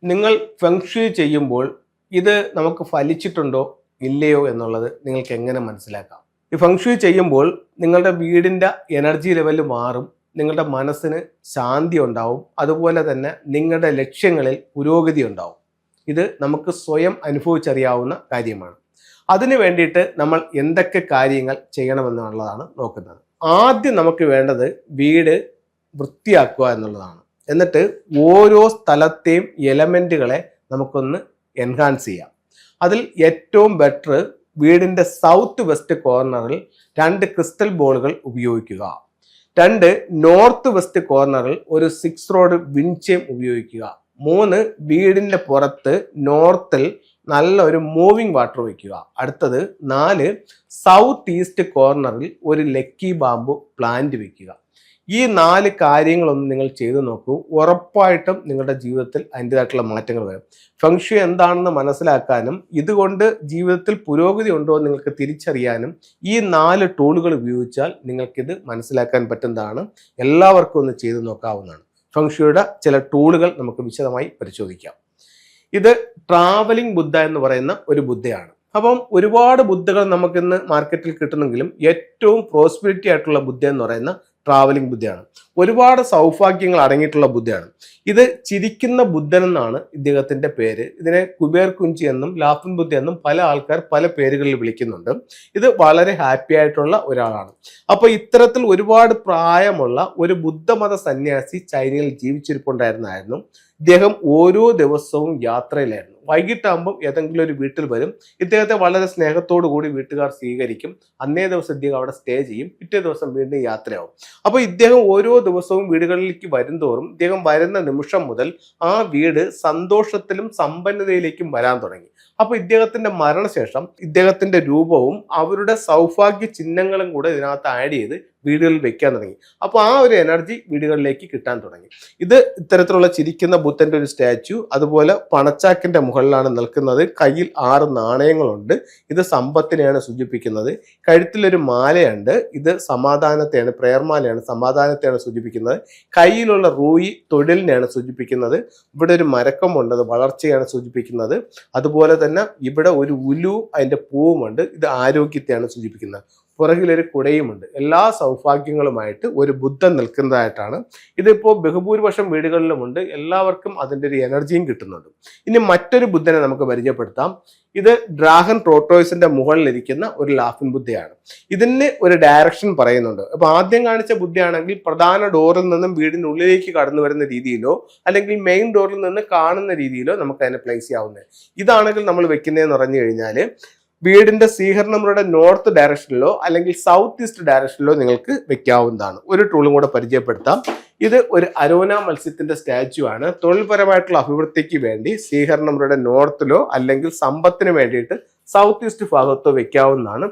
നിങ്ങൾ ഫെങ്ഷുയി ചെയ്യുമ്പോൾ ഇത് നമുക്ക് ഫലിച്ചിട്ടുണ്ടോ ഇല്ലയോ എന്നുള്ളത് നിങ്ങൾക്ക് എങ്ങനെ മനസ്സിലാക്കാം? ഈ ഫെങ്ഷുയി ചെയ്യുമ്പോൾ നിങ്ങളുടെ വീടിൻ്റെ എനർജി ലെവൽ മാറും, നിങ്ങളുടെ മനസ്സിന് ശാന്തി ഉണ്ടാവും, അതുപോലെ തന്നെ നിങ്ങളുടെ ലക്ഷ്യങ്ങളിൽ പുരോഗതി ഉണ്ടാവും. ഇത് നമുക്ക് സ്വയം അനുഭവിച്ചറിയാവുന്ന കാര്യമാണ്. അതിനു വേണ്ടിയിട്ട് നമ്മൾ എന്തൊക്കെ കാര്യങ്ങൾ ചെയ്യണമെന്നുള്ളതാണ് നോക്കുന്നത്. ആദ്യം നമുക്ക് വേണ്ടത് വീട് വൃത്തിയാക്കുക എന്നുള്ളതാണ്. എന്നിട്ട് ഓരോ സ്ഥലത്തെയും എലമെന്റുകളെ നമുക്കൊന്ന് എൻഹാൻസ് ചെയ്യാം. അതിൽ ഏറ്റവും ബെറ്റർ വീടിൻ്റെ സൗത്ത് വെസ്റ്റ് കോർണറിൽ 2 ക്രിസ്റ്റൽ ബോളുകൾ ഉപയോഗിക്കുക. 2 നോർത്ത് വെസ്റ്റ് കോർണറിൽ ഒരു 6 റോഡ് വിൻചെയിം ഉപയോഗിക്കുക. 3 വീടിൻ്റെ പുറത്ത് നോർത്തിൽ നല്ല ഒരു മൂവിങ് വാട്ടർ വയ്ക്കുക. അടുത്തത് 4 സൗത്ത് ഈസ്റ്റ് കോർണറിൽ ഒരു ലക്കി ബാമ്പു പ്ലാന്റ് വയ്ക്കുക. ഈ 4 കാര്യങ്ങളൊന്നും നിങ്ങൾ ചെയ്തു നോക്കൂ, ഉറപ്പായിട്ടും നിങ്ങളുടെ ജീവിതത്തിൽ അതിൻ്റെതായിട്ടുള്ള മാറ്റങ്ങൾ വരും. ഫെങ്ഷുയി എന്താണെന്ന് മനസ്സിലാക്കാനും ഇതുകൊണ്ട് ജീവിതത്തിൽ പുരോഗതി ഉണ്ടോ എന്ന് നിങ്ങൾക്ക് തിരിച്ചറിയാനും ഈ 4 ടൂളുകൾ ഉപയോഗിച്ചാൽ നിങ്ങൾക്കിത് മനസ്സിലാക്കാൻ പറ്റുന്നതാണ്. എല്ലാവർക്കും ഒന്ന് ചെയ്തു നോക്കാവുന്നതാണ്. ഫെങ്ഷുയിയുടെ ചില ടൂളുകൾ നമുക്ക് വിശദമായി പരിശോധിക്കാം. ഇത് ട്രാവലിംഗ് ബുദ്ധ എന്ന് പറയുന്ന ഒരു ബുദ്ധയാണ്. അപ്പം ഒരുപാട് ബുദ്ധകൾ നമുക്കിന്ന് മാർക്കറ്റിൽ കിട്ടുന്നെങ്കിലും ഏറ്റവും പ്രോസ്പെരിറ്റി ആയിട്ടുള്ള ബുദ്ധ എന്ന് പറയുന്ന ട്രാവലിംഗ് ബുദ്ധയാണ്. ഒരുപാട് സൗഭാഗ്യങ്ങൾ അടങ്ങിയിട്ടുള്ള ബുദ്ധയാണ്. ഇത് ചിരിക്കുന്ന ബുദ്ധൻ എന്നാണ് ഇദ്ദേഹത്തിന്റെ പേര്. ഇതിനെ കുബേർ കുഞ്ചി എന്നും ലാഫിൻ ബുദ്ധ എന്നും പല ആൾക്കാർ പല പേരുകളിൽ വിളിക്കുന്നുണ്ട്. ഇത് വളരെ ഹാപ്പി ആയിട്ടുള്ള ഒരാളാണ്. അപ്പൊ ഇത്തരത്തിൽ ഒരുപാട് പ്രായമുള്ള ഒരു ബുദ്ധമത സന്യാസി ചൈനയിൽ ജീവിച്ചിരിപ്പുണ്ടായിരുന്നായിരുന്നു. ഇദ്ദേഹം ഓരോ ദിവസവും യാത്രയിലായിരുന്നു. വൈകിട്ടാകുമ്പം ഏതെങ്കിലും ഒരു വീട്ടിൽ വരും. ഇദ്ദേഹത്തെ വളരെ സ്നേഹത്തോടു കൂടി വീട്ടുകാർ സ്വീകരിക്കും. അന്നേ ദിവസം ഇദ്ദേഹം അവിടെ സ്റ്റേ ചെയ്യും. പിറ്റേ ദിവസം വീണ്ടും യാത്രയാവും. അപ്പോൾ ഇദ്ദേഹം ഓരോ ദിവസവും വീടുകളിലേക്ക് വരുംതോറും ഇദ്ദേഹം വരുന്ന നിമിഷം മുതൽ ആ വീട് സന്തോഷത്തിലും സമ്പന്നതയിലേക്കും വരാൻ തുടങ്ങി. അപ്പോൾ ഇദ്ദേഹത്തിന്റെ മരണശേഷം ഇദ്ദേഹത്തിന്റെ രൂപവും അവരുടെ സൗഭാഗ്യ ചിഹ്നങ്ങളും കൂടെ ഇതിനകത്ത് ആഡ് ചെയ്ത് വീടുകളിൽ വെക്കാൻ തുടങ്ങി. അപ്പോൾ ആ ഒരു എനർജി വീടുകളിലേക്ക് കിട്ടാൻ തുടങ്ങി. ഇത് ഇത്തരത്തിലുള്ള ചിരിക്കുന്ന ബുദ്ധന്റെ ഒരു സ്റ്റാച്യു, അതുപോലെ പണച്ചാക്കിന്റെ മുകളിലാണ് നിൽക്കുന്നത്. കയ്യിൽ 6 നാണയങ്ങളുണ്ട്. ഇത് സമ്പത്തിനെയാണ് സൂചിപ്പിക്കുന്നത്. കഴുത്തിലൊരു മാലയുണ്ട്. ഇത് സമാധാനത്തെയാണ്, പ്രേയർ മാലയാണ്, സമാധാനത്തെയാണ് സൂചിപ്പിക്കുന്നത്. കയ്യിലുള്ള റൂയി തൊഴിലിനെയാണ് സൂചിപ്പിക്കുന്നത്. ഇവിടെ ഒരു മരക്കമുണ്ട്, അത് വളർച്ചയാണ് സൂചിപ്പിക്കുന്നത്. അതുപോലെ തന്നെ ഇവിടെ ഒരു ഉലു, അതിന്റെ പൂവുമുണ്ട്, ഇത് ആരോഗ്യത്തെയാണ് സൂചിപ്പിക്കുന്നത്. പുറകിലൊരു കുടയുമുണ്ട്. എല്ലാ സൗഭാഗ്യങ്ങളുമായിട്ട് ഒരു ബുദ്ധൻ നിൽക്കുന്നതായിട്ടാണ്. ഇതിപ്പോൾ ബഹുഭൂരിപക്ഷം വീടുകളിലുമുണ്ട്. എല്ലാവർക്കും അതിൻ്റെ ഒരു എനർജിയും കിട്ടുന്നുണ്ട്. ഇനി മറ്റൊരു ബുദ്ധനെ നമുക്ക് പരിചയപ്പെടുത്താം. ഇത് ഡ്രാഗൺ ടോർട്ടോയ്സിന്റെ മുകളിലിരിക്കുന്ന ഒരു ലാഫിൻ ബുദ്ധയാണ്. ഇതിന് ഒരു ഡയറക്ഷൻ പറയുന്നുണ്ട്. അപ്പൊ ആദ്യം കാണിച്ച ബുദ്ധയാണെങ്കിൽ പ്രധാന ഡോറിൽ നിന്നും വീടിന്റെ ഉള്ളിലേക്ക് കടന്നു വരുന്ന രീതിയിലോ അല്ലെങ്കിൽ മെയിൻ ഡോറിൽ നിന്ന് കാണുന്ന രീതിയിലോ നമുക്ക് അതിനെ പ്ലേസ് ചെയ്യാവുന്നത്. ഇതാണെങ്കിൽ നമ്മൾ വെക്കുന്നതെന്ന് പറഞ്ഞു കഴിഞ്ഞാൽ വീടിന്റെ സ്വീകരണമുറിയുടെ നോർത്ത് ഡയറക്ഷനിലോ അല്ലെങ്കിൽ സൗത്ത് ഈസ്റ്റ് ഡയറക്ഷനിലോ നിങ്ങൾക്ക് വെക്കാവുന്നതാണ്. ഒരു ടൂളും കൂടെ പരിചയപ്പെടുത്താം. ഇത് ഒരു അരോന മത്സ്യത്തിന്റെ സ്റ്റാച്യു ആണ്. തൊഴിൽപരമായിട്ടുള്ള അഭിവൃദ്ധിക്ക് വേണ്ടി സ്വീകരണമുറിയുടെ നോർത്തിലോ അല്ലെങ്കിൽ സമ്പത്തിന് വേണ്ടിയിട്ട് സൗത്ത് ഈസ്റ്റ് ഭാഗത്തോ വെക്കാവുന്നതാണ്.